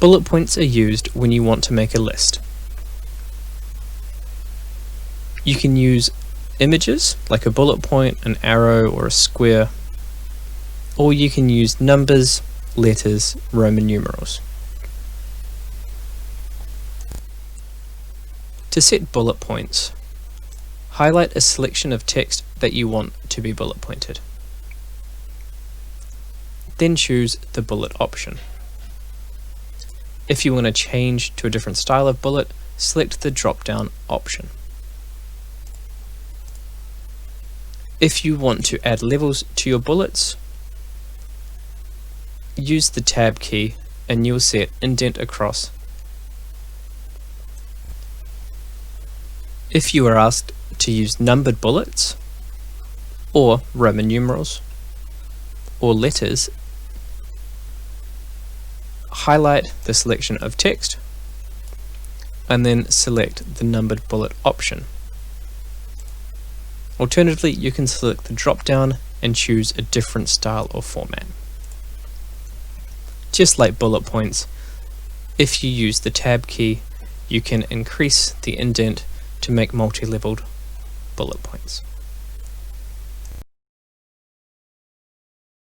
Bullet points are used when you want to make a list. You can use images like a bullet point, an arrow, or a square, or you can use numbers, letters, Roman numerals. To set bullet points, highlight a selection of text that you want to be bullet pointed. Then choose the bullet option. If you want to change to a different style of bullet, select the drop-down option. If you want to add levels to your bullets, use the Tab key and you'll set indent across. If you are asked to use numbered bullets, or Roman numerals, or letters, highlight the selection of text and then select the numbered bullet option. Alternatively, you can select the drop down and choose a different style or format. Just like bullet points, if you use the Tab key, you can increase the indent to make multi-leveled bullet points.